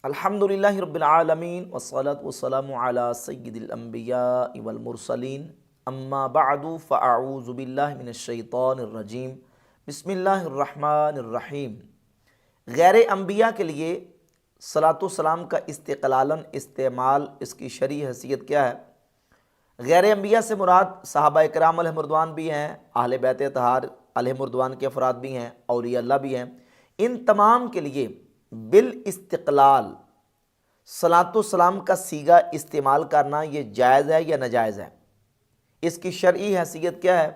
الحمدللہ رب العالمین والصلاة والسلام علی سید الانبیاء والمرسلین اما بعد فاعوذ باللہ من الشیطان الرجیم بسم اللہ الرحمن الرحیم۔ غیر انبیاء کے لیے صلاۃ والسلام کا استقلالاً استعمال، اس کی شرعی حیثیت کیا ہے؟ غیر انبیاء سے مراد صحابہ کرام علیہ مردوان بھی ہیں، اہل بیت اطہار علیہ مردوان کے افراد بھی ہیں، اولیاء اللہ بھی ہیں۔ ان تمام کے لیے بالاستقلال صلاۃ والسلام کا صیغہ استعمال کرنا یہ جائز ہے یا ناجائز ہے؟ اس کی شرعی حیثیت کیا ہے؟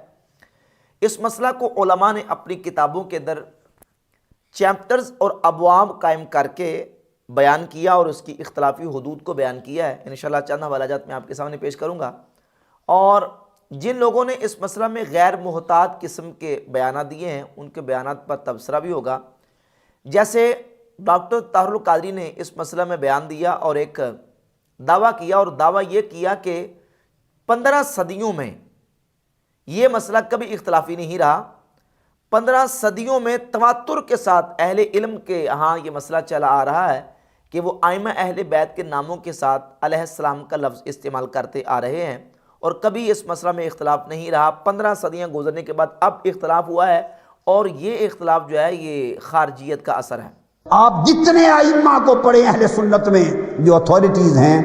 اس مسئلہ کو علماء نے اپنی کتابوں کے اندر چیپٹرز اور ابواب قائم کر کے بیان کیا اور اس کی اختلافی حدود کو بیان کیا ہے۔ انشاءاللہ چند حوالہ جات میں آپ کے سامنے پیش کروں گا، اور جن لوگوں نے اس مسئلہ میں غیر محتاط قسم کے بیانات دیے ہیں ان کے بیانات پر تبصرہ بھی ہوگا۔ جیسے ڈاکٹر طاہر القادری نے اس مسئلہ میں بیان دیا اور ایک دعویٰ کیا، اور دعویٰ یہ کیا کہ 15 صدیوں میں یہ مسئلہ کبھی اختلافی نہیں رہا۔ 15 صدیوں میں تواتر کے ساتھ اہل علم کے ہاں یہ مسئلہ چلا آ رہا ہے کہ وہ ائمہ اہل بیت کے ناموں کے ساتھ علیہ السلام کا لفظ استعمال کرتے آ رہے ہیں، اور کبھی اس مسئلہ میں اختلاف نہیں رہا۔ 15 صدیاں گزرنے کے بعد اب اختلاف ہوا ہے، اور یہ اختلاف جو ہے یہ خارجیت کا اثر ہے۔ آپ جتنے ائمہ کو پڑھیں اہل سنت میں جو اتھارٹیز ہیں،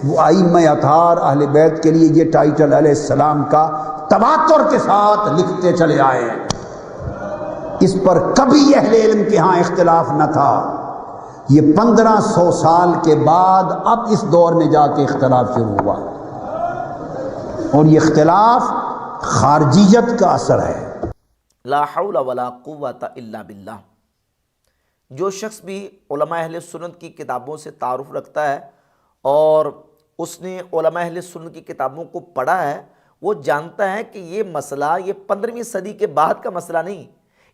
وہ ائمہ اطہار اہل بیت کے لیے یہ ٹائٹل علیہ السلام کا تواتر کے ساتھ لکھتے چلے آئے ہیں۔ اس پر کبھی اہل علم کے ہاں اختلاف نہ تھا۔ یہ 1500 سال کے بعد اب اس دور میں جا کے اختلاف شروع ہوا، اور یہ اختلاف خارجیت کا اثر ہے۔ لا حول ولا قوت الا باللہ۔ جو شخص بھی علماء اہل سنت کی کتابوں سے تعارف رکھتا ہے اور اس نے علماء اہل سنت کی کتابوں کو پڑھا ہے، وہ جانتا ہے کہ یہ مسئلہ یہ 15ویں صدی کے بعد کا مسئلہ نہیں۔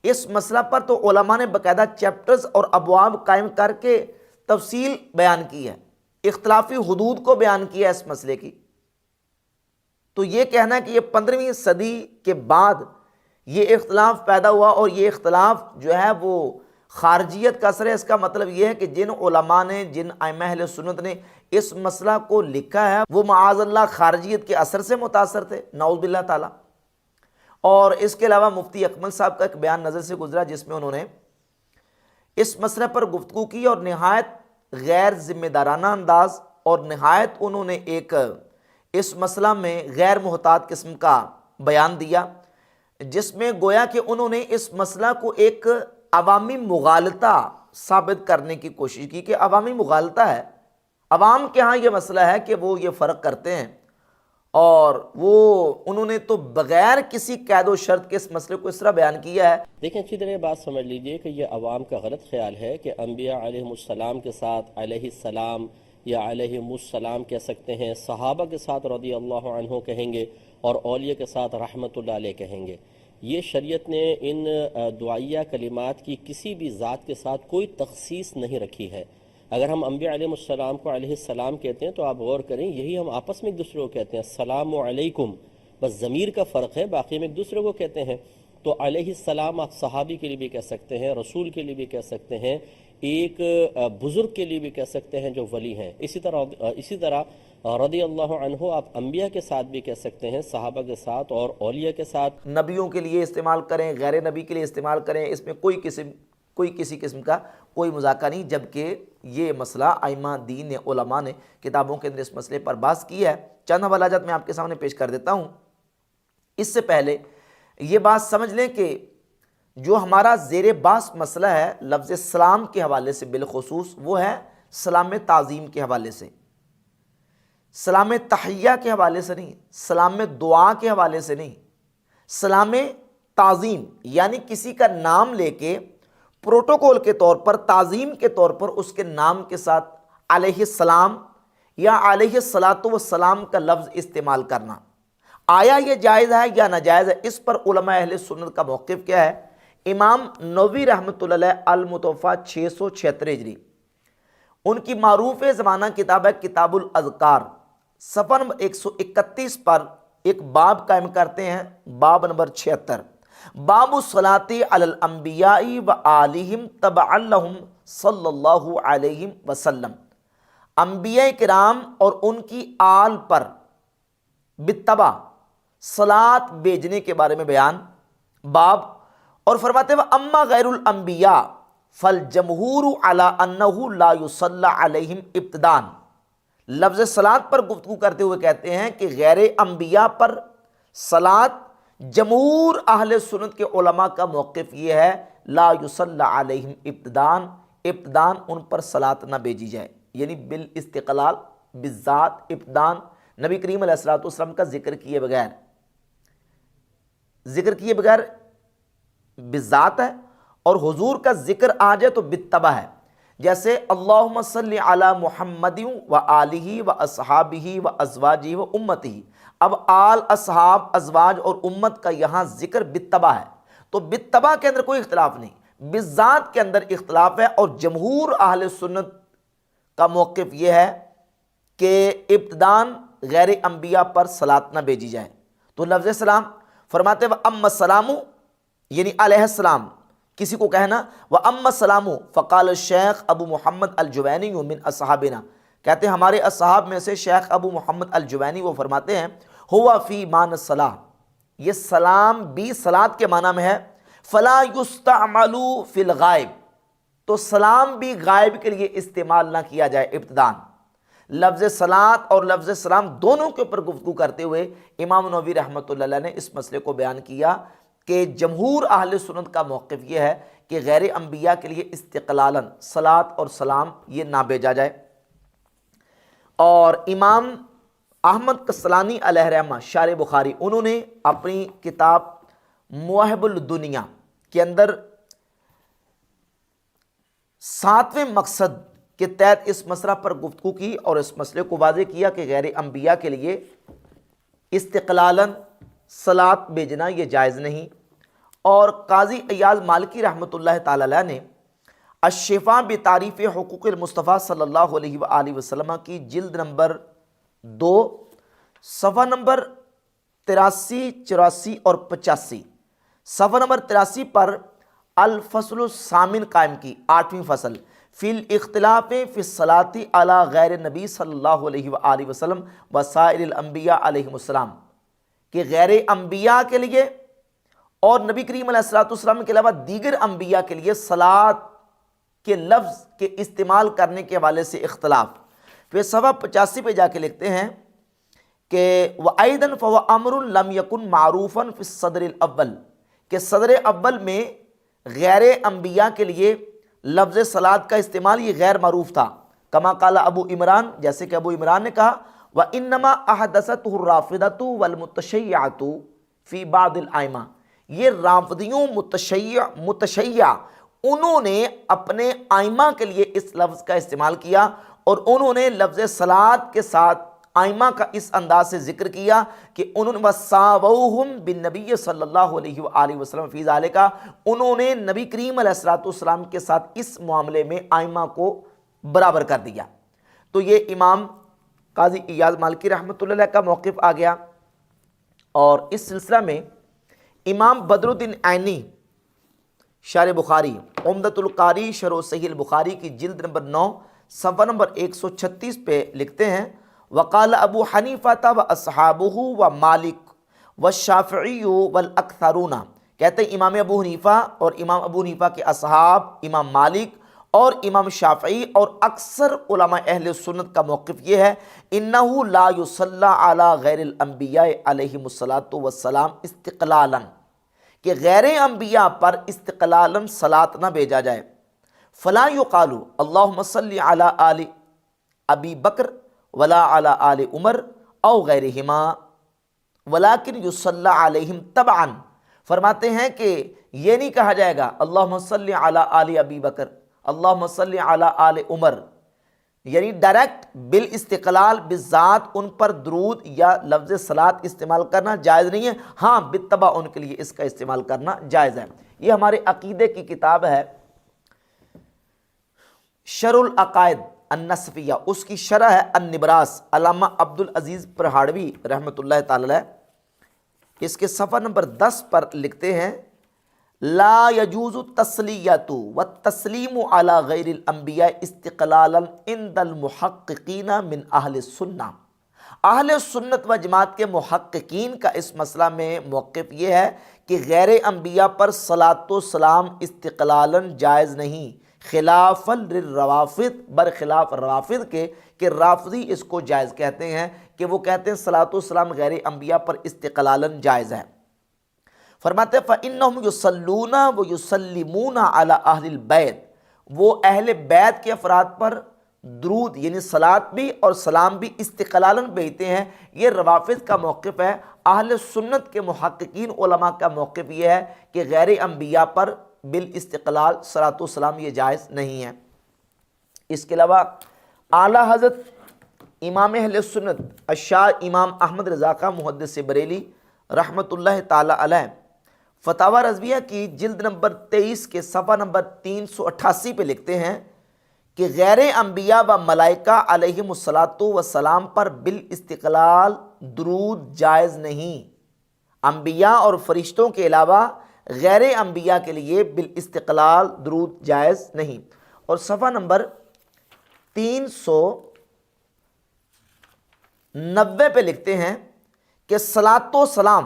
اس مسئلہ پر تو علماء نے باقاعدہ چیپٹرز اور ابواب قائم کر کے تفصیل بیان کی ہے، اختلافی حدود کو بیان کیا ہے اس مسئلے کی۔ تو یہ کہنا ہے کہ یہ 15ویں صدی کے بعد یہ اختلاف پیدا ہوا اور یہ اختلاف جو ہے وہ خارجیت کا اثر ہے، اس کا مطلب یہ ہے کہ جن علماء نے، جن ائمہ اہل سنت نے اس مسئلہ کو لکھا ہے وہ معاذ اللہ خارجیت کے اثر سے متاثر تھے، نعوذ باللہ تعالی۔ اور اس کے علاوہ مفتی اکمل صاحب کا ایک بیان نظر سے گزرا جس میں انہوں نے اس مسئلہ پر گفتگو کی، اور نہایت غیر ذمہ دارانہ انداز اور نہایت انہوں نے ایک اس مسئلہ میں غیر محتاط قسم کا بیان دیا، جس میں گویا کہ انہوں نے اس مسئلہ کو ایک عوامی مغالطہ ثابت کرنے کی کوشش کی کہ عوامی مغالطہ ہے، عوام کے ہاں یہ مسئلہ ہے کہ وہ یہ فرق کرتے ہیں، اور وہ انہوں نے تو بغیر کسی قید و شرط کے اس مسئلے کو اس طرح بیان کیا ہے۔ دیکھیں اچھی طرح یہ بات سمجھ لیجئے کہ یہ عوام کا غلط خیال ہے کہ انبیاء علیہ السلام کے ساتھ علیہ السلام یا علیہ السلام کہہ سکتے ہیں، صحابہ کے ساتھ رضی اللہ عنہ کہیں گے، اور اولیاء کے ساتھ رحمت اللہ علیہ کہیں گے۔ یہ شریعت نے ان دعائیہ کلمات کی کسی بھی ذات کے ساتھ کوئی تخصیص نہیں رکھی ہے۔ اگر ہم انبیاء علیہ السلام کو علیہ السلام کہتے ہیں تو آپ غور کریں، یہی ہم آپس میں ایک دوسرے کو کہتے ہیں، السلام علیکم، بس ضمیر کا فرق ہے، باقی میں ایک دوسرے کو کہتے ہیں۔ تو علیہ السلام آپ صحابی کے لیے بھی کہہ سکتے ہیں، رسول کے لیے بھی کہہ سکتے ہیں، ایک بزرگ کے لیے بھی کہہ سکتے ہیں جو ولی ہیں۔ اسی طرح رضی اللہ عنہ آپ انبیاء کے ساتھ بھی کہہ سکتے ہیں، صحابہ کے ساتھ اور اولیاء کے ساتھ۔ نبیوں کے لیے استعمال کریں، غیر نبی کے لیے استعمال کریں، اس میں کوئی کسی قسم کا کوئی مذاکرہ نہیں، جبکہ یہ مسئلہ ائمہ دین نے، علماء نے کتابوں کے اندر اس مسئلے پر بحث کی ہے۔ چند حوالہ جات میں آپ کے سامنے پیش کر دیتا ہوں۔ اس سے پہلے یہ بات سمجھ لیں کہ جو ہمارا زیر بحث مسئلہ ہے لفظ سلام کے حوالے سے بالخصوص، وہ ہے سلام تعظیم کے حوالے سے، سلام تحیہ کے حوالے سے نہیں، سلام دعا کے حوالے سے نہیں، سلام تعظیم، یعنی کسی کا نام لے کے پروٹوکول کے طور پر، تعظیم کے طور پر اس کے نام کے ساتھ علیہ السلام یا علیہ الصلاۃ والسلام کا لفظ استعمال کرنا، آیا یہ جائز ہے یا ناجائز ہے؟ اس پر علماء اہل سنت کا موقف کیا ہے؟ امام نووی رحمۃ اللہ علیہ المتوفیٰ 676 ہجری، ان کی معروف زمانہ کتاب ہے کتاب الاذکار، صفحہ نمبر 131 پر ایک باب قائم کرتے ہیں، باب نمبر 76، باب الصلاۃ علی الانبیاء و آلہم تبعا لہم صلی اللہ علیہ وسلم، انبیاء کرام اور ان کی آل پر بالتبع صلاۃ بھیجنے کے بارے میں بیان باب، اور فرماتے ہیں اما غیر الانبیاء فالجمہور علی انہ لا یصلی علیہم ابتداء، لفظ صلاۃ پر گفتگو کرتے ہوئے کہتے ہیں کہ غیر انبیاء پر صلاۃ، جمہور اہل سنت کے علماء کا موقف یہ ہے لا یصلی علیہم ابتداء، ابتداء ان پر صلاۃ نہ بھیجی جائے، یعنی بالاستقلال بالذات ابتداء نبی کریم علیہ الصلوۃ والسلام کا ذکر کیے بغیر بالذات ہے، اور حضور کا ذکر آ جائے تو بالتبع ہے، جیسے اللہم صلی علی محمد و آلہ و اصحابہ و ازواجہ و امتہ، اب آل، اصحاب، ازواج اور امت کا یہاں ذکر بالتبع ہے، تو بالتبع کے اندر کوئی اختلاف نہیں، بالذات کے اندر اختلاف ہے، اور جمہور اہل سنت کا موقف یہ ہے کہ ابتداء غیر انبیاء پر صلاۃ نہ بھیجی جائے۔ تو لفظ سلام فرماتے ہیں اما السلام یعنی علیہ السلام، کسی کو کہنا وَأَمَّا السَّلَامُ فَقَالَ الشیخ ابو محمد الجوینی من اصحابنا، کہتے ہیں ہمارے اصحاب میں سے شیخ ابو محمد الجوینی وہ فرماتے ہیں ہوا فی معنی الصلاۃ، یہ سلام بھی صلاۃ کے معنی میں ہے، فلا یستعمل فی الغائب، تو سلام بھی غائب کے لیے استعمال نہ کیا جائے ابتداء۔ لفظ صلاۃ اور لفظ سلام دونوں کے اوپر گفتگو کرتے ہوئے امام نووی رحمۃ اللہ علیہ نے اس مسئلے کو بیان کیا کہ جمہور اہل سنت کا موقف یہ ہے کہ غیر انبیاء کے لیے استقلالاً صلاۃ اور سلام یہ نہ بھیجا جائے۔ اور امام احمد قسطلانی علیہ رحمہ شارح بخاری، انہوں نے اپنی کتاب مواہب الدنیا کے اندر 7ویں مقصد کے تحت اس مسئلہ پر گفتگو کی اور اس مسئلے کو واضح کیا کہ غیر انبیاء کے لیے استقلالاً صلاۃ بھیجنا یہ جائز نہیں۔ اور قاضی ایاز مالکی رحمۃ اللہ تعالی علیہ نے الشفاء بتعریف حقوق المصطفیٰ صلی اللہ علیہ وآلہ وسلم کی جلد نمبر 2 صفحہ نمبر 83، 84 اور 85، صفحہ نمبر 83 پر الفصل الثامن قائم کی، 8ویں فصل فی الاختلاف فی الصلاۃ علی غیر نبی صلی اللہ علیہ وآلہ وسلم وسائر الانبیاء علیہم السلام، کہ غیر انبیاء کے لیے اور نبی کریم علیہ الصلوۃ والسلام کے علاوہ دیگر انبیاء کے لیے صلاۃ کے لفظ کے استعمال کرنے کے حوالے سے اختلاف۔ پھر صفحہ 85 پہ جا کے لکھتے ہیں کہ وَأَيْضًا فَهُوَ أَمْرٌ لَمْ يَكُنْ مَعْرُوفًا فِي الصَّدْرِ الْأَوَّلِ، کہ صدر اول میں غیر انبیاء کے لیے لفظ صلاۃ کا استعمال یہ غیر معروف تھا، کما قال ابو عمران، جیسے کہ ابو عمران نے کہا وَإِنَّمَا أَحْدَثَتْهُ الرَّافِضَةُ وَالْمُتَشَيِّعَةُ فِي بَعْضِ الْأَئِمَّةِ، یہ رافضیوں متشیع انہوں نے اپنے ائمہ کے لیے اس لفظ کا استعمال کیا، اور انہوں نے لفظ صلاۃ کے ساتھ ائمہ کا اس انداز سے ذکر کیا کہ انہوں نے وَسَاوَوْهُمْ بِالنَّبِيِّ صلی اللہ علیہ وآلہ وسلم فی ذالک، انہوں نے نبی کریم علیہ الصلوۃ والسلام کے ساتھ اس معاملے میں ائمہ کو برابر کر دیا۔ تو یہ امام قاضی ایاز مالکی رحمۃ اللہ علیہ کا موقف آ گیا۔ اور اس سلسلہ میں امام بدر الدین عینی شارح بخاری، عمدۃ القاری شرح صحیح البخاری کی جلد نمبر 9 صفحہ نمبر 136 پہ لکھتے ہیں وقال ابو حنیفہ و اصحابہ و مالک والشافعی والاکثرون، کہتے ہیں امام ابو حنیفہ اور امام ابو حنیفہ کے اصحاب، امام مالک اور امام شافعی اور اکثر علماء اہل سنت کا موقف یہ ہے انہ لا یصلی علی غیر الانبیاء علیہم الصلاۃ والسلام استقلالا، کہ غیر انبیاء پر استقلالا صلاۃ نہ بھیجا جائے۔ فلا یقال اللہم صلی علی آل ابی بکر ولا علی آل عمر او غیرہما ولکن یصلی علیہم تبعا، فرماتے ہیں کہ یہ نہیں کہا جائے گا اللہم صلی علی آل ابی بکر، اللہم صلی علی آل عمر، یعنی ڈائریکٹ بالاستقلال بالذات ان پر درود یا لفظ صلاۃ استعمال کرنا جائز نہیں ہے، ہاں بالتبع ان کے لیے اس کا استعمال کرنا جائز ہے۔ یہ ہمارے عقیدے کی کتاب ہے شرح العقائد النصفیہ، اس کی شرح ہے النبراس، علامہ عبدالعزیز پرہاڑوی رحمۃ اللہ تعالی علیہ، اس کے صفحہ نمبر 10 پر لکھتے ہیں لا يجوز التسلیۃ والتسلیم علی غیر الانبیاء استقلالا عند المحققین من اہل السنہ۔ اہل سنت و جماعت کے محققین کا اس مسئلہ میں موقف یہ ہے کہ غیر انبیاء پر صلاۃ و سلام استقلالا جائز نہیں، خلاف للروافض، برخلاف روافض کے، کہ رافضی اس کو جائز کہتے ہیں، کہ وہ کہتے ہیں صلاۃ و سلام غیر انبیاء پر استقلالا جائز ہے۔ فرماتے ہیں فَإِنَّهُمْ يُصَلُّونَ وَيُسَلِّمُونَ عَلَى أَهْلِ الْبَيْتِ، وہ اہل بیت کے افراد پر درود یعنی صلاۃ بھی اور سلام بھی استقلالاً بھیجتے ہیں۔ یہ روافض کا موقف ہے۔ اہل سنت کے محققین علماء کا موقف یہ ہے کہ غیر انبیاء پر بالاستقلال صلاۃ و سلام یہ جائز نہیں ہے۔ اس کے علاوہ اعلیٰ حضرت امام اہل سنت الشاہ امام احمد رضا خان محدث بریلی رحمۃ اللہ تعالی علیہ فتاوی رضویہ کی جلد نمبر 23 کے صفحہ نمبر 388 پہ لکھتے ہیں کہ غیر انبیاء و ملائکہ علیہم الصلاۃ والسلام پر بالاستقلال درود جائز نہیں۔ انبیاء اور فرشتوں کے علاوہ غیر انبیاء کے لیے بالاستقلال درود جائز نہیں۔ اور صفحہ نمبر 390 پہ لکھتے ہیں کہ صلاۃ و سلام،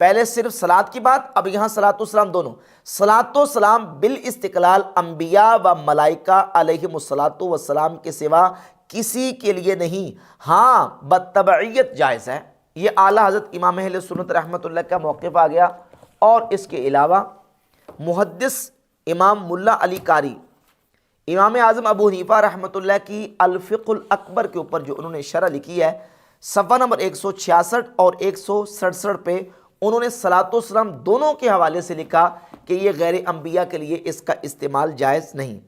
پہلے صرف صلاۃ کی بات، اب یہاں صلاۃ و سلام دونوں، صلاۃ و سلام بالاستقلال انبیاء و ملائکہ علیہم الصلاۃ والسلام کے سوا کسی کے لیے نہیں، ہاں بتبعیت جائز ہے۔ یہ اعلیٰ حضرت امام اہل سنت رحمۃ اللہ کا موقف آ گیا۔ اور اس کے علاوہ محدث امام ملا علی قاری، امام اعظم ابو حنیفہ رحمۃ اللہ کی الفقہ الاکبر کے اوپر جو انہوں نے شرح لکھی ہے، صفحہ نمبر 166 اور 167 پہ انہوں نے صلاۃ و سلام دونوں کے حوالے سے لکھا کہ یہ غیر انبیاء کے لیے اس کا استعمال جائز نہیں۔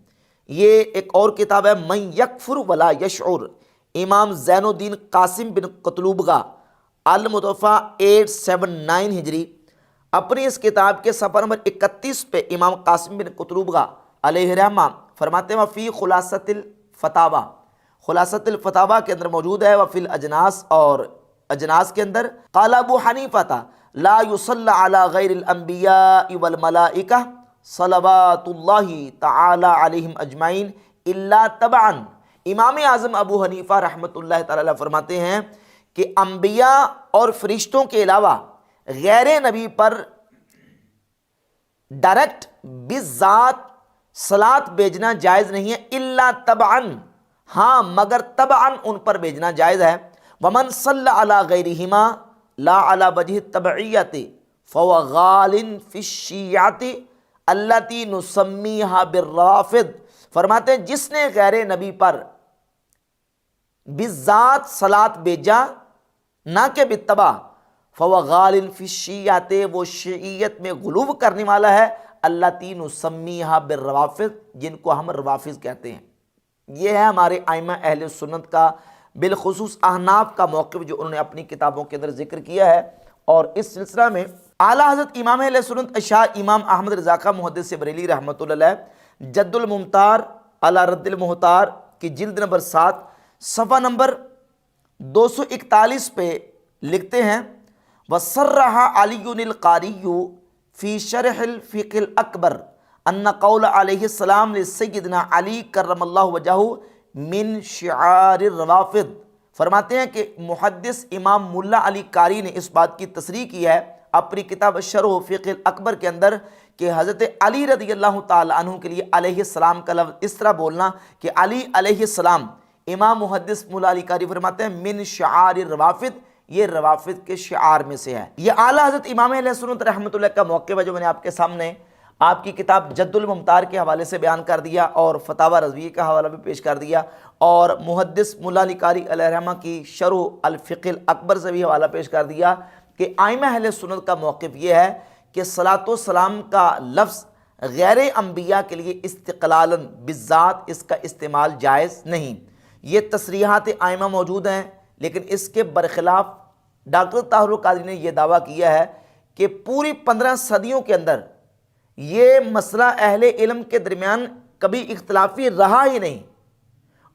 یہ ایک اور کتاب ہے من یکفر ولا یشعر، امام زین الدین قاسم بن قطلوبگہ المتوفیٰ 879 ہجری، اپنی اس کتاب کے صفحہ نمبر 31 پہ امام قاسم بن قطلوبگہ علیہ رحمہ فرماتے ہیں وفی خلاصۃ الفتاوی، خلاصۃ الفتاوی کے اندر موجود ہے، وفی الاجناس، اور اجناس کے اندر قال ابو حنیفہ لا یصلی علی غیر الانبیاء والملائکہ صلوات اللہ تعالی علیہم اجمعین الا تبعا۔ امام اعظم ابو حنیفہ رحمۃ اللہ تعالی فرماتے ہیں کہ انبیاء اور فرشتوں کے علاوہ غیر نبی پر ڈائریکٹ بذات صلاۃ بھیجنا جائز نہیں ہے، الا تبعا، ہاں مگر تبعا ان پر بھیجنا جائز ہے۔ ومن صلی علی غیرہما لا علی وجہ التبعیت فهو غال فی الشیعۃ التی نسمیھا بالروافض۔ فرماتے ہیں جس نے غیر نبی پر بذات صلاۃ بھیجا نہ کہ بالتبع، فهو غال فی الشیعۃ، وہ شیعیت میں غلو کرنے والا ہے، التی نسمیھا بالروافض، جن کو ہم روافض کہتے ہیں۔ یہ ہے ہمارے ائمہ اہل سنت کا، بالخصوص احناف کا موقف جو انہوں نے اپنی کتابوں کے اندر ذکر کیا ہے۔ اور اس سلسلہ میں اعلیٰ حضرت امام اہل سنت شاہ امام احمد رضا خان محدث بریلی رحمۃ اللہ علیہ جد الممتار علی رد المحتار کی جلد نمبر 7 صفحہ نمبر 241 پہ لکھتے ہیں وَصَرَّحَ عَلِيٌّ الْقَارِيُّ فِي شَرْحِ الْفِقْهِ الْأَكْبَرِ أَنَّ قَوْلَ عَلَيْهِ السَّلَامُ لِسَيِّدِنَا عَلِي كَرَّمَ اللَّهُ وَجْهَهُ من شعار الروافض۔ فرماتے ہیں کہ محدث امام ملا علی قاری نے اس بات کی تصریح کی ہے اپنی کتاب شرح فقہ الاکبر کے اندر کہ حضرت علی رضی اللہ تعالی عنہ کے لیے علیہ السلام کا لفظ اس طرح بولنا کہ علی علیہ السلام، امام محدث ملا علی قاری فرماتے ہیں من شعار الروافض، یہ روافض کے شعار میں سے ہے۔ یہ اعلیٰ حضرت امام اہل سنت رحمۃ اللہ کا موقف ہے جو میں نے آپ کے سامنے آپ کی کتاب جد الممتار کے حوالے سے بیان کر دیا، اور فتاوی رضویہ کا حوالہ بھی پیش کر دیا، اور محدث ملا علی قاری علیہ رحمہ کی شرح الفقہ الاکبر سے بھی حوالہ پیش کر دیا کہ ائمہ اہل سنت کا موقف یہ ہے کہ صلاۃ و سلام کا لفظ غیر انبیاء کے لیے استقلالاً بالذات اس کا استعمال جائز نہیں۔ یہ تصریحات ائمہ موجود ہیں، لیکن اس کے برخلاف ڈاکٹر طاہر القادری نے یہ دعویٰ کیا ہے کہ پوری 15 صدیوں کے اندر یہ مسئلہ اہل علم کے درمیان کبھی اختلافی رہا ہی نہیں،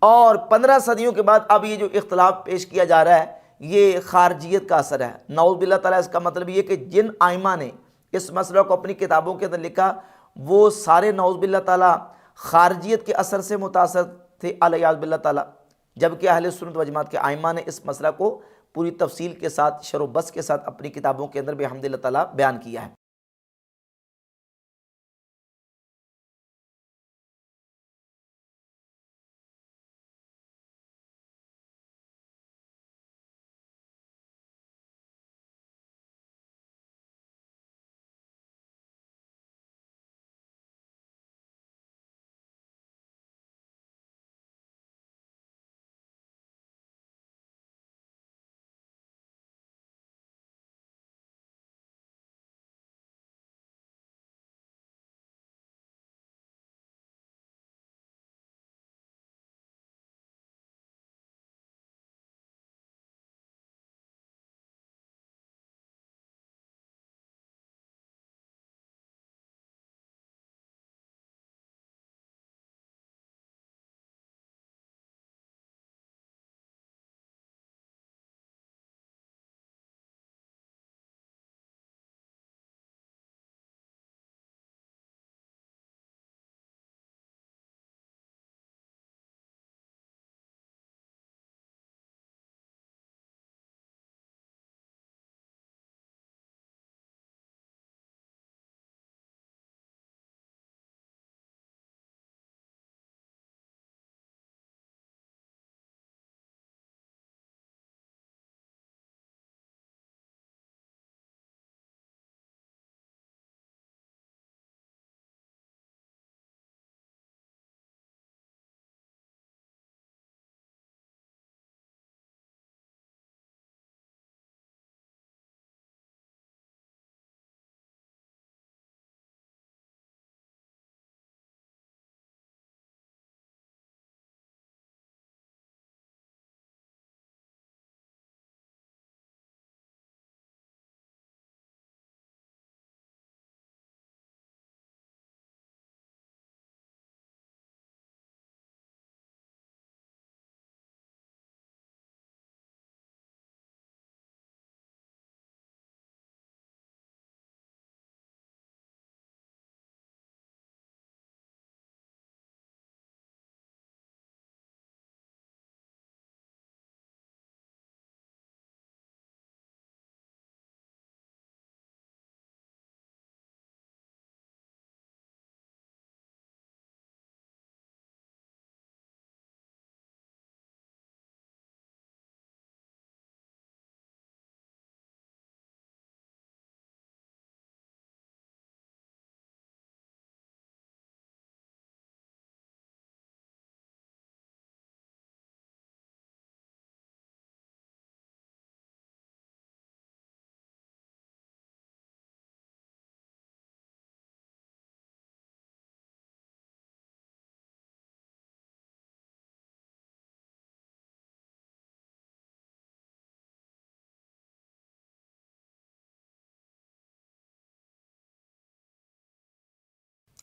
اور 15 صدیوں کے بعد اب یہ جو اختلاف پیش کیا جا رہا ہے یہ خارجیت کا اثر ہے۔ نعوذ باللہ تعالیٰ، اس کا مطلب یہ کہ جن ائمہ نے اس مسئلہ کو اپنی کتابوں کے اندر لکھا، وہ سارے نعوذ باللہ تعالیٰ خارجیت کے اثر سے متاثر تھے الیاذ باللہ تعالیٰ، جبکہ اہل سنت و جماعت کے ائمہ نے اس مسئلہ کو پوری تفصیل کے ساتھ، شرح و بسط کے ساتھ اپنی کتابوں کے اندر بحمد اللہ تعالیٰ بیان کیا ہے۔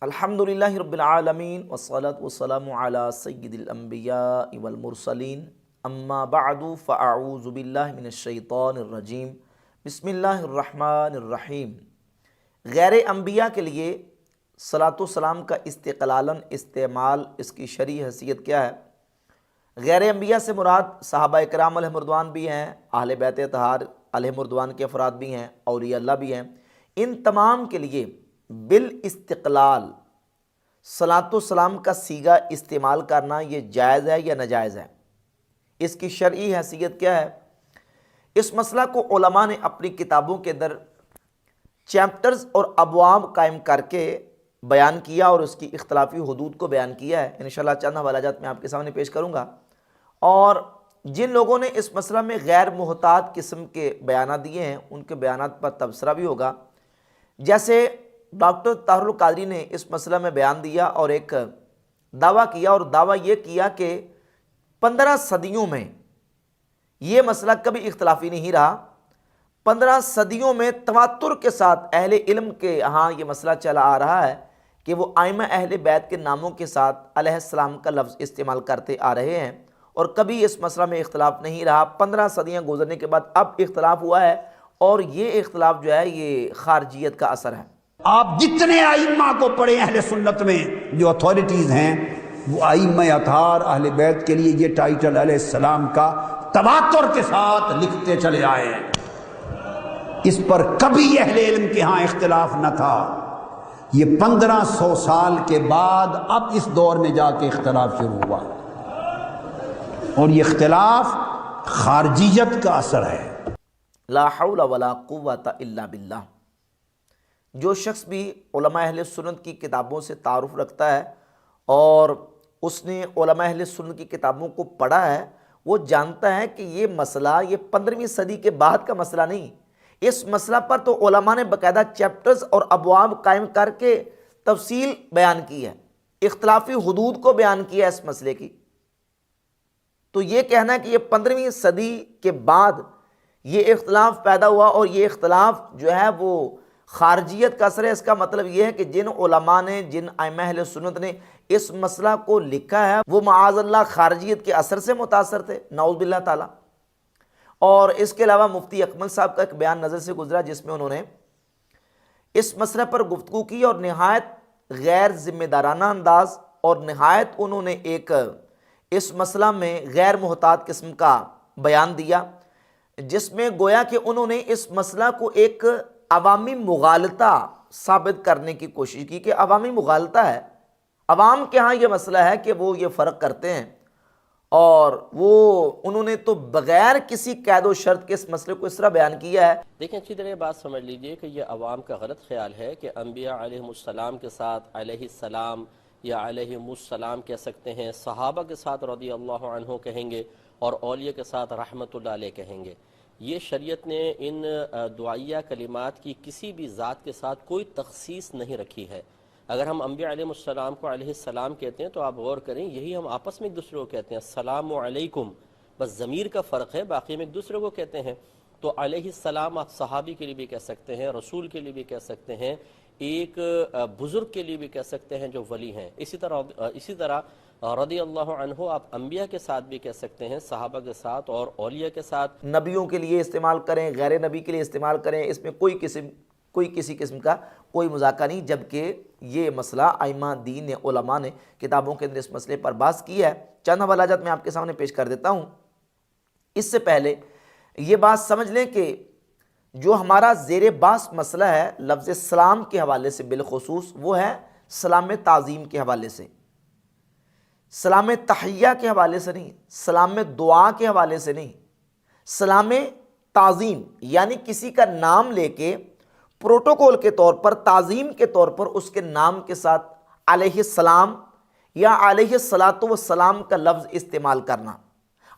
الحمدللہ رب العالمین والصلاة والسلام علی سید الانبیاء والمرسلین، اما بعد فاعوذ باللہ من الشیطان الرجیم، بسم اللہ الرحمن الرحیم۔ غیر انبیاء کے لیے صلاۃ والسلام کا استقلالاً استعمال، اس کی شرعی حیثیت کیا ہے؟ غیر انبیاء سے مراد صحابہ کرام علیہ مردوان بھی ہیں، اہل بیت اطہار علیہ مردوان کے افراد بھی ہیں، اولیاء اللہ بھی ہیں۔ ان تمام کے لیے بالاستقلال صلاۃ والسلام کا صیغہ استعمال کرنا یہ جائز ہے یا ناجائز ہے؟ اس کی شرعی حیثیت کیا ہے؟ اس مسئلہ کو علماء نے اپنی کتابوں کے اندر چیپٹرز اور ابواب قائم کر کے بیان کیا اور اس کی اختلافی حدود کو بیان کیا ہے۔ انشاءاللہ چند حوالہ جات میں آپ کے سامنے پیش کروں گا، اور جن لوگوں نے اس مسئلہ میں غیر محتاط قسم کے بیانات دیے ہیں ان کے بیانات پر تبصرہ بھی ہوگا۔ جیسے ڈاکٹر طاہر القادری نے اس مسئلہ میں بیان دیا اور ایک دعویٰ کیا، اور دعویٰ یہ کیا کہ 15 صدیوں میں یہ مسئلہ کبھی اختلافی نہیں رہا۔ 15 صدیوں میں تواتر کے ساتھ اہل علم کے ہاں یہ مسئلہ چلا آ رہا ہے کہ وہ ائمہ اہل بیت کے ناموں کے ساتھ علیہ السلام کا لفظ استعمال کرتے آ رہے ہیں، اور کبھی اس مسئلہ میں اختلاف نہیں رہا۔ 15 صدیاں گزرنے کے بعد اب اختلاف ہوا ہے، اور یہ اختلاف جو ہے یہ خارجیت کا اثر ہے۔ آپ جتنے ائمہ کو پڑھیں اہل سنت میں جو اتھارٹیز ہیں، وہ ائمہ اطہار اہل بیت کے لیے یہ ٹائٹل علیہ السلام کا تواتر کے ساتھ لکھتے چلے آئے ہیں۔ اس پر کبھی اہل علم کے ہاں اختلاف نہ تھا۔ یہ 1500 سال کے بعد اب اس دور میں جا کے اختلاف شروع ہوا، اور یہ اختلاف خارجیت کا اثر ہے۔ لا حول ولا قوت الا باللہ۔ جو شخص بھی علماء اہل سنت کی کتابوں سے تعارف رکھتا ہے اور اس نے علماء اہل سنت کی کتابوں کو پڑھا ہے، وہ جانتا ہے کہ یہ مسئلہ یہ 15ویں صدی کے بعد کا مسئلہ نہیں۔ اس مسئلہ پر تو علماء نے باقاعدہ چیپٹرز اور ابواب قائم کر کے تفصیل بیان کی ہے، اختلافی حدود کو بیان کیا ہے اس مسئلے کی۔ تو یہ کہنا ہے کہ یہ 15ویں صدی کے بعد یہ اختلاف پیدا ہوا اور یہ اختلاف جو ہے وہ خارجیت کا اثر ہے، اس کا مطلب یہ ہے کہ جن علماء نے، جن ائمہ اہل سنت نے اس مسئلہ کو لکھا ہے وہ معاذ اللہ خارجیت کے اثر سے متاثر تھے، نعوذ باللہ تعالی۔ اور اس کے علاوہ مفتی اکمل صاحب کا ایک بیان نظر سے گزرا جس میں انہوں نے اس مسئلہ پر گفتگو کی اور نہایت غیر ذمہ دارانہ انداز اور نہایت انہوں نے ایک اس مسئلہ میں غیر محتاط قسم کا بیان دیا، جس میں گویا کہ انہوں نے اس مسئلہ کو ایک عوامی مغالطہ ثابت کرنے کی کوشش کی کہ عوامی مغالطہ ہے، عوام کے ہاں یہ مسئلہ ہے کہ وہ یہ فرق کرتے ہیں، اور وہ انہوں نے تو بغیر کسی قید و شرط کے اس مسئلے کو اس طرح بیان کیا ہے۔ دیکھیں اچھی طرح یہ بات سمجھ لیجئے کہ یہ عوام کا غلط خیال ہے کہ انبیاء علیہ السلام کے ساتھ علیہ السلام یا علیہ السلام کہہ سکتے ہیں، صحابہ کے ساتھ رضی اللہ عنہ کہیں گے، اور اولیاء کے ساتھ رحمت اللہ علیہ کہیں گے۔ یہ شریعت نے ان دعائیہ کلمات کی کسی بھی ذات کے ساتھ کوئی تخصیص نہیں رکھی ہے۔ اگر ہم انبیاء علیہ السلام کو علیہ السلام کہتے ہیں تو آپ غور کریں، یہی ہم آپس میں ایک دوسرے کو کہتے ہیں، السلام علیکم، بس ضمیر کا فرق ہے، باقی ہم ایک دوسرے کو کہتے ہیں۔ تو علیہ السلام آپ صحابی کے لیے بھی کہہ سکتے ہیں، رسول کے لیے بھی کہہ سکتے ہیں، ایک بزرگ کے لیے بھی کہہ سکتے ہیں جو ولی ہیں۔ اسی طرح رضی اللہ عنہ آپ انبیاء کے ساتھ بھی کہہ سکتے ہیں، صحابہ کے ساتھ اور اولیاء کے ساتھ۔ نبیوں کے لیے استعمال کریں، غیر نبی کے لیے استعمال کریں، اس میں کوئی کسی قسم کا کوئی مذاکرہ نہیں، جبکہ یہ مسئلہ ائمہ دین نے، علماء نے کتابوں کے اندر اس مسئلے پر بحث کی ہے۔ چند حوالہ جات میں آپ کے سامنے پیش کر دیتا ہوں۔ اس سے پہلے یہ بات سمجھ لیں کہ جو ہمارا زیر بحث مسئلہ ہے لفظ سلام کے حوالے سے بالخصوص، وہ ہے سلام تعظیم کے حوالے سے، سلام تحیہ کے حوالے سے نہیں، سلام دعا کے حوالے سے نہیں، سلام تعظیم یعنی کسی کا نام لے کے پروٹوکول کے طور پر، تعظیم کے طور پر اس کے نام کے ساتھ علیہ السلام یا علیہ الصلاۃ والسلام کا لفظ استعمال کرنا،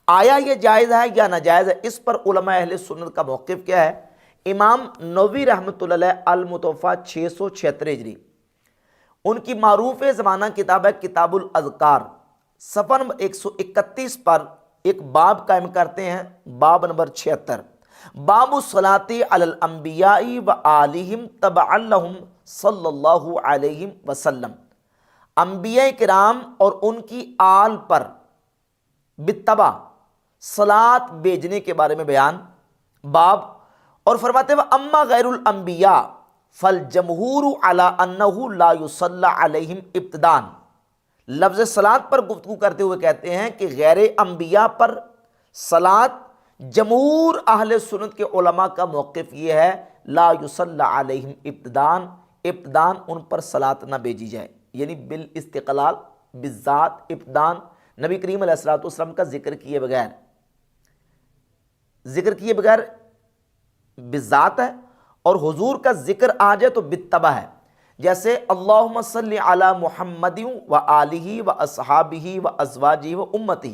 آیا یہ جائز ہے یا ناجائز ہے؟ اس پر علماء اہل سنت کا موقف کیا ہے؟ امام نووی رحمۃ اللہ علیہ المتوفیٰ 676 ہجری، ان کی معروف زمانہ کتاب ہے کتاب الاذکار، صفحہ نمبر 131 پر ایک باب قائم کرتے ہیں، باب نمبر 76، باب الصلاۃ علی الانبیاء وآلہم تبعا لہم صلی اللہ علیہ وسلم، انبیاء کرام اور ان کی آل پر بالتبع صلاۃ بھیجنے کے بارے میں بیان، باب، اور فرماتے ہیں اما غیر الانبیاء فالجمہور علی انہ لا یصلی علیہم ابتداء، لفظ صلاۃ پر گفتگو کرتے ہوئے کہتے ہیں کہ غیر انبیاء پر صلاۃ، جمہور اہل سنت کے علماء کا موقف یہ ہے لا یصلی علیہم ابتداء ان پر صلاۃ نہ بھیجی جائے، یعنی بالاستقلال، بالذات، ابتداء، نبی کریم علیہ الصلوۃ والسلام کا ذکر کیے بغیر بالذات ہے، اور حضور کا ذکر آ جائے تو بالتبع ہے، جیسے اللہم صلی علی محمد و آلہ و اصحابہ و ازواجہ و امتہ،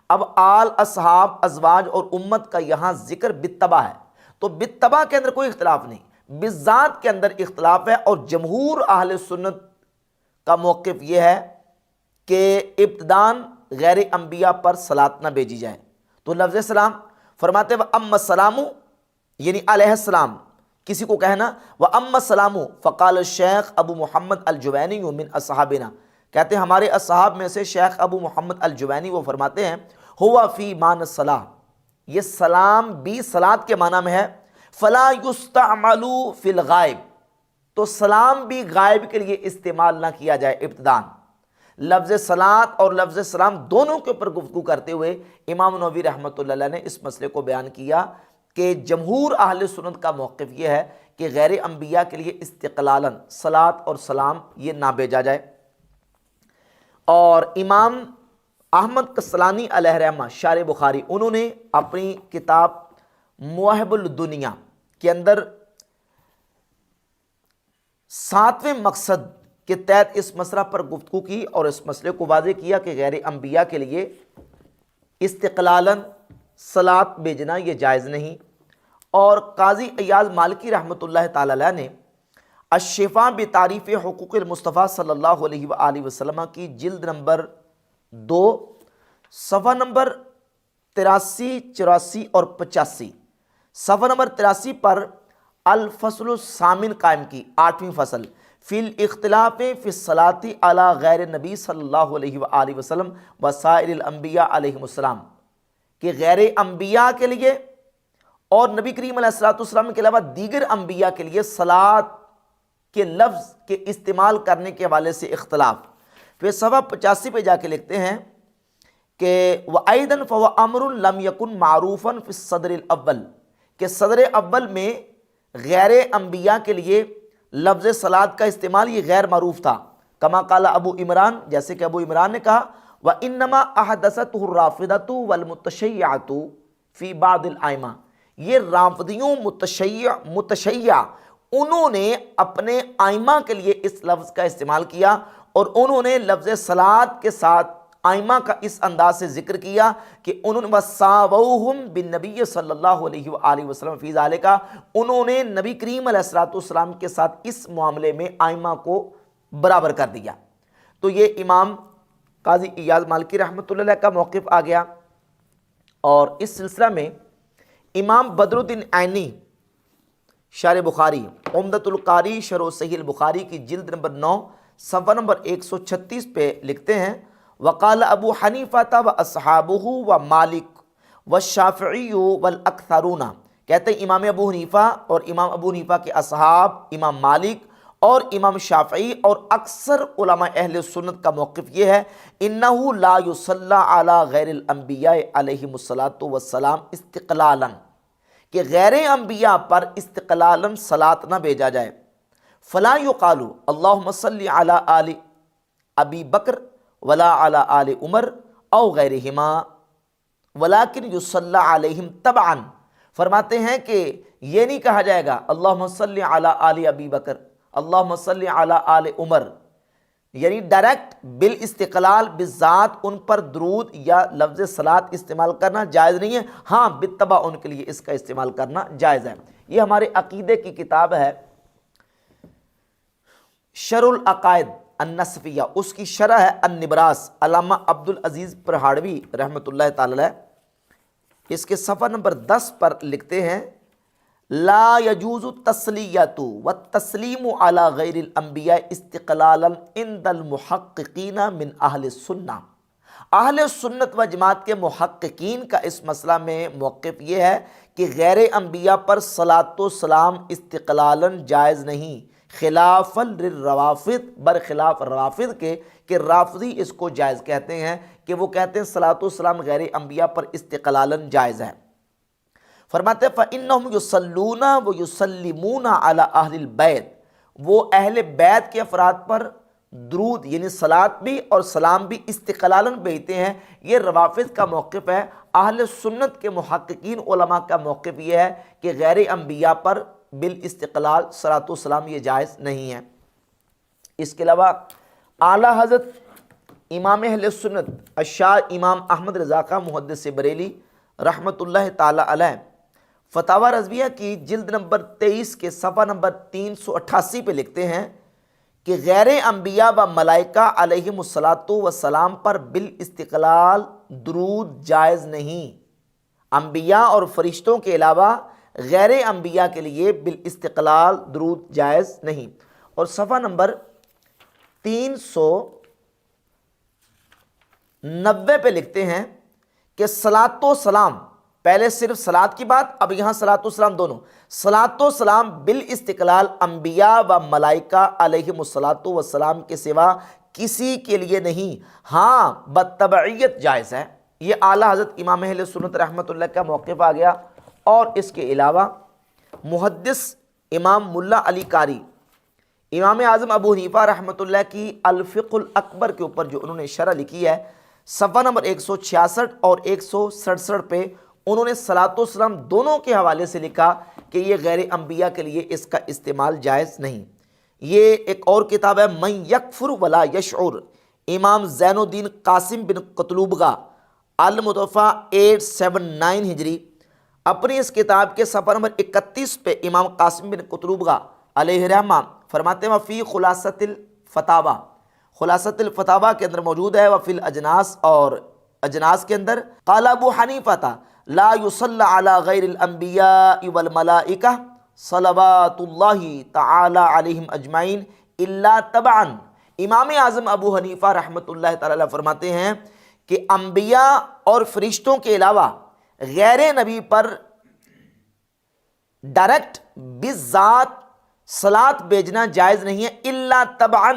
اب آل، اصحاب، ازواج اور امت کا یہاں ذکر بالتبع ہے، تو بالتبع کے اندر کوئی اختلاف نہیں، بالذات کے اندر اختلاف ہے، اور جمہور اہل سنت کا موقف یہ ہے کہ ابتداء غیر انبیاء پر صلاۃ نہ بھیجی جائے۔ تو لفظ سلام فرماتے ہیں اما السلام یعنی علیہ السلام، کسی کو کہنا وَأَمَّا السَّلَامُ فَقَالَ الشیخ ابو محمد الجوینی من اصحابنا، کہتے ہیں ہمارے اصحاب میں سے شیخ ابو محمد الجوینی وہ فرماتے ہیں ہوا فی معنی الصلاۃ، یہ سلام بھی صلاۃ کے معنی میں ہے، فلا یستعمل فی الغائب، تو سلام بھی غائب کے لیے استعمال نہ کیا جائے ابتداً۔ لفظ صلاۃ اور لفظ سلام دونوں کے اوپر گفتگو کرتے ہوئے امام نووی رحمۃ اللہ علیہ نے اس مسئلے کو بیان کیا کہ جمہور اہل سنت کا موقف یہ ہے کہ غیر انبیاء کے لیے استقلالاً صلاۃ اور سلام یہ نہ بھیجا جائے۔ اور امام احمد قسطلانی علیہ رحمہ شارح بخاری، انہوں نے اپنی کتاب مواہب الدنیا کے اندر 7ویں مقصد کے تحت اس مسئلہ پر گفتگو کی اور اس مسئلے کو واضح کیا کہ غیر انبیاء کے لیے استقلالاً صلاۃ بھیجنا یہ جائز نہیں۔ اور قاضی ایاز مالکی رحمۃ اللہ تعالی علیہ نے الشفاء بتعریف حقوق المصطفیٰ صلی اللہ علیہ وآلہ وسلم کی جلد نمبر 2 صفحہ نمبر 83، 84 اور 85، صفحہ نمبر 83 پر الفصل الثامن قائم کی، 8ویں فصل، فی الاختلاف فی الصلاۃ علی غیر نبی صلی اللہ علیہ وآلہ وسلم وسائر الانبیاء علیہم السلام، کہ غیر انبیاء کے لیے اور نبی کریم علیہ السلام کے علاوہ دیگر انبیاء کے لیے صلاۃ کے لفظ کے استعمال کرنے کے حوالے سے اختلاف۔ پھر صفحہ 85 پہ جا کے لکھتے ہیں کہ وَأَيْضًا فَهُوَ أَمْرٌ لَمْ يَكُنْ مَعْرُوفًا فِي الصَّدْرِ الْأَوَّلِ، کہ صدر اول میں غیر انبیاء کے لیے لفظ صلاۃ کا استعمال یہ غیر معروف تھا، کما قال ابو عمران، جیسے کہ ابو عمران نے کہا وَإِنَّمَا أَحْدَثَتْهُ الرَّافِضَةُ وَالْمُتَشَيِّعَةُ فِي بَعْضِ الْأَئِمَّةِ، یہ رافضیوں متشیع انہوں نے اپنے ائمہ کے لیے اس لفظ کا استعمال کیا، اور انہوں نے لفظ صلاۃ کے ساتھ ائمہ کا اس انداز سے ذکر کیا کہ انہوں نے وَسَاوَوْهُمْ بِالنَّبِيِّ صلی اللہ علیہ وآلہ وسلم فی ذالک، انہوں نے نبی کریم علیہ السلام کے ساتھ اس معاملے میں ائمہ کو برابر کر دیا۔ تو یہ امام قاضی ایاز مالکی رحمۃ اللہ علیہ کا موقف آ گیا۔ اور اس سلسلہ میں امام بدر الدین عینی شارح بخاری، عمدۃ القاری شرح صحیح البخاری کی جلد نمبر 9 صفحہ نمبر 136 پہ لکھتے ہیں وقال ابو حنیفہ واصحابہ ومالک والشافعی والاکثرون، کہتے ہیں امام ابو حنیفہ اور امام ابو حنیفہ کے اصحاب، امام مالک اور امام شافعی اور اکثر علماء اہل سنت کا موقف یہ ہے انہ لا یصلی علی غیر الانبیاء علیہم الصلاۃ والسلام استقلالا، کہ غیر انبیاء پر استقلالا صلاۃ نہ بھیجا جائے۔ فلا یقال اللہم صلی علی آل ابی بکر ولا علی آل عمر او غیرہما ولکن یصلی علیہم تبعا، فرماتے ہیں کہ یہ نہیں کہا جائے گا اللہم صلی علی آل ابی بکر، اللہم صلی علی آل عمر، یعنی ڈائریکٹ بالاستقلال بالذات ان پر درود یا لفظ صلاۃ استعمال کرنا جائز نہیں ہے، ہاں بالتبع ان کے لیے اس کا استعمال کرنا جائز ہے۔ یہ ہمارے عقیدے کی کتاب ہے شرح العقائد النصفیہ، اس کی شرح ہے النبراس، علامہ عبدالعزیز پرہاڑوی رحمۃ اللہ تعالی علیہ، اس کے صفحہ نمبر 10 پر لکھتے ہیں لا یجوز التسلیۃ والتسلیم علی غیر الانبیاء استقلالا عند المحققین من اہل السنہ، اہل سنت و جماعت کے محققین کا اس مسئلہ میں موقف یہ ہے کہ غیر انبیاء پر صلاۃ و سلام استقلالا جائز نہیں، خلاف الروافض، برخلاف روافض کے، کہ رافضی اس کو جائز کہتے ہیں، کہ وہ کہتے ہیں صلاۃ و سلام غیر انبیاء پر استقلالا جائز ہے۔ فرماتے ہیں فَإِنَّهُمْ يُصَلُّونَ وَيُسَلِّمُونَ عَلَى أَهْلِ الْبَيْتِ، وہ اہل بیت کے افراد پر درود یعنی صلاۃ بھی اور سلام بھی استقلالاً بھیجتے ہیں۔ یہ روافض کا موقف ہے۔ اہل سنت کے محققین علماء کا موقف یہ ہے کہ غیر انبیاء پر بالاستقلال صلاۃ و سلام یہ جائز نہیں ہے۔ اس کے علاوہ اعلیٰ حضرت امام اہل سنت الشاہ امام احمد رضا خان محدث بریلی رحمۃ اللہ تعالی علیہ فتاوی رضویہ کی جلد نمبر 23 کے صفحہ نمبر 388 پہ لکھتے ہیں کہ غیر انبیاء و ملائکہ علیہم الصلاۃ والسلام پر بالاستقلال درود جائز نہیں، انبیاء اور فرشتوں کے علاوہ غیر انبیاء کے لیے بالاستقلال درود جائز نہیں۔ اور صفحہ نمبر 390 پہ لکھتے ہیں کہ صلاۃ و سلام پہلے صرف صلاۃ کی بات، اب یہاں صلاۃ و سلام دونوں، صلاۃ و سلام بالاستقلال انبیاء و ملائکہ علیہم الصلاۃ والسلام کے سوا کسی کے لیے نہیں، ہاں بتبعیت جائز ہے۔ یہ اعلیٰ حضرت امام اہل سنت رحمۃ اللہ کا موقف آ گیا۔ اور اس کے علاوہ محدث امام ملا علی قاری، امام اعظم ابو حنیفہ رحمۃ اللہ کی الفقہ الاکبر کے اوپر جو انہوں نے شرح لکھی ہے، صفحہ نمبر 166 اور 167 پہ انہوں نے صلاۃ و سلام دونوں کے حوالے سے لکھا کہ یہ غیر انبیاء کے لیے اس کا استعمال جائز نہیں۔ یہ ایک اور کتاب ہے من یکفر ولا یشعر، امام زین الدین قاسم بن قطلوبگہ، المتوفیٰ 879 ہجری، اپنی اس کتاب کے صفحہ نمبر 31 پہ امام قاسم بن قطلوبگہ علیہ رحمہ فرماتے ہیں وفی خلاصۃ الفتاوی، خلاصۃ الفتاوی کے اندر موجود ہے، وفی الاجناس، اور اجناس کے اندر قال ابو حنیفہ لا یصلی علی غیر الانبیاء والملائکہ صلوات اللہ تعالی علیہم اجمعین الا تبعا۔ امام اعظم ابو حنیفہ رحمۃ اللہ تعالی فرماتے ہیں کہ انبیاء اور فرشتوں کے علاوہ غیر نبی پر ڈائریکٹ بذات صلاۃ بھیجنا جائز نہیں ہے، الا تبعا،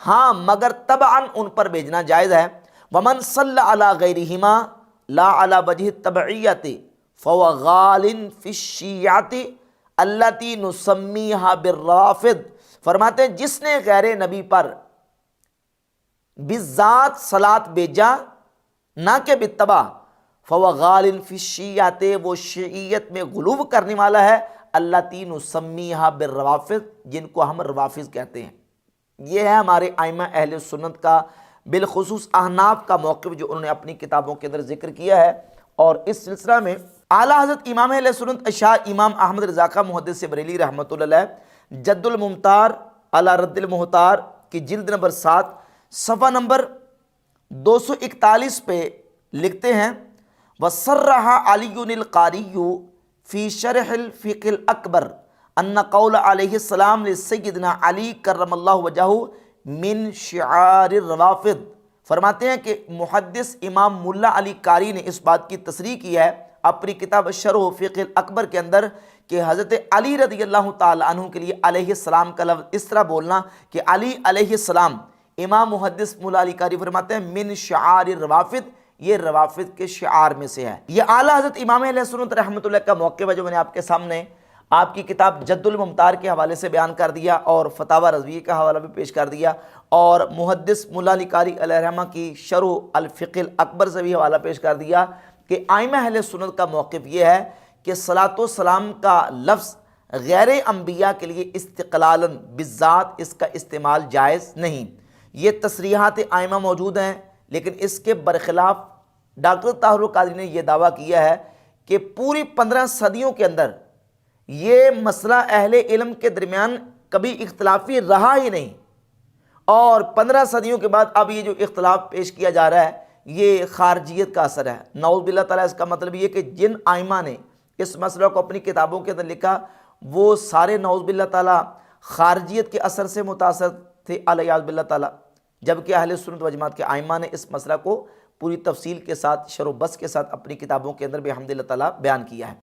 ہاں مگر تبعا ان پر بھیجنا جائز ہے۔ ومن صلی علی غیرہما لا علی وجہ التبعیت فهو غال فی الشیعۃ التی نسمیھا بالروافض، فرماتے ہیں جس نے غیر نبی پر بالذات صلاۃ بھیجا نہ کہ بالتبع، فهو غال فی الشیعۃ، وہ شیعیت میں غلو کرنے والا ہے، التی نسمیھا بالروافض، جن کو ہم روافض کہتے ہیں۔ یہ ہے ہمارے ائمہ اہل سنت کا، بالخصوص احناف کا موقف جو انہوں نے اپنی کتابوں کے اندر ذکر کیا ہے۔ اور اس سلسلہ میں اعلیٰ حضرت امام اہل سنت اشاع امام احمد رضا خاں محدث بریلی رحمۃ اللہ علیہ جد الممتار علی رد المحتار کی جلد نمبر 7 صفحہ نمبر 241 پہ لکھتے ہیں وَصَرَّحَ عَلِيٌّ الْقَارِيُّ فِي شَرْحِ الْفِقْهِ الْأَكْبَرِ أَنَّ قَوْلَ عَلَيْهِ السَّلَامُ لِسَيِّدِنَا عَلِي كَرَّمَ اللَّهُ وَجْهَهُ مِنْ شِعَارِ الروافض، فرماتے ہیں کہ محدث امام ملا علی قاری نے اس بات کی تصریح کی ہے اپنی کتاب شرح فقہ الاکبر کے اندر کہ حضرت علی رضی اللہ تعالی عنہ کے لیے علیہ السلام کا لفظ اس طرح بولنا کہ علی علیہ السلام، امام محدث ملا علی قاری فرماتے ہیں من شعار الروافض، یہ روافض کے شعار میں سے ہے۔ یہ اعلیٰ حضرت امام اہل سنت رحمۃ اللہ کا موقف ہے جو میں نے آپ کے سامنے آپ کی کتاب جد الممتار کے حوالے سے بیان کر دیا، اور فتاوی رضویہ کا حوالہ بھی پیش کر دیا، اور محدث ملا علی قاری علیہ رحمہ کی شرح الفقہ الاکبر سے بھی حوالہ پیش کر دیا کہ ائمہ اہل سنت کا موقف یہ ہے کہ صلاۃ و سلام کا لفظ غیر انبیاء کے لیے استقلالاً بالذات اس کا استعمال جائز نہیں۔ یہ تصریحات ائمہ موجود ہیں، لیکن اس کے برخلاف ڈاکٹر طاہر القادری نے یہ دعویٰ کیا ہے کہ پوری 15 صدیوں کے اندر یہ مسئلہ اہل علم کے درمیان کبھی اختلافی رہا ہی نہیں، اور 15 صدیوں کے بعد اب یہ جو اختلاف پیش کیا جا رہا ہے یہ خارجیت کا اثر ہے، نعوذ باللہ تعالیٰ۔ اس کا مطلب یہ کہ جن ائمہ نے اس مسئلہ کو اپنی کتابوں کے اندر لکھا وہ سارے نعوذ باللہ تعالیٰ خارجیت کے اثر سے متاثر تھے الیاذ باللہ تعالیٰ، جبکہ اہل سنت و جماعت کے ائمہ نے اس مسئلہ کو پوری تفصیل کے ساتھ، شرح و بسط کے ساتھ اپنی کتابوں کے اندر بحمد اللہ تعالیٰ بیان کیا ہے۔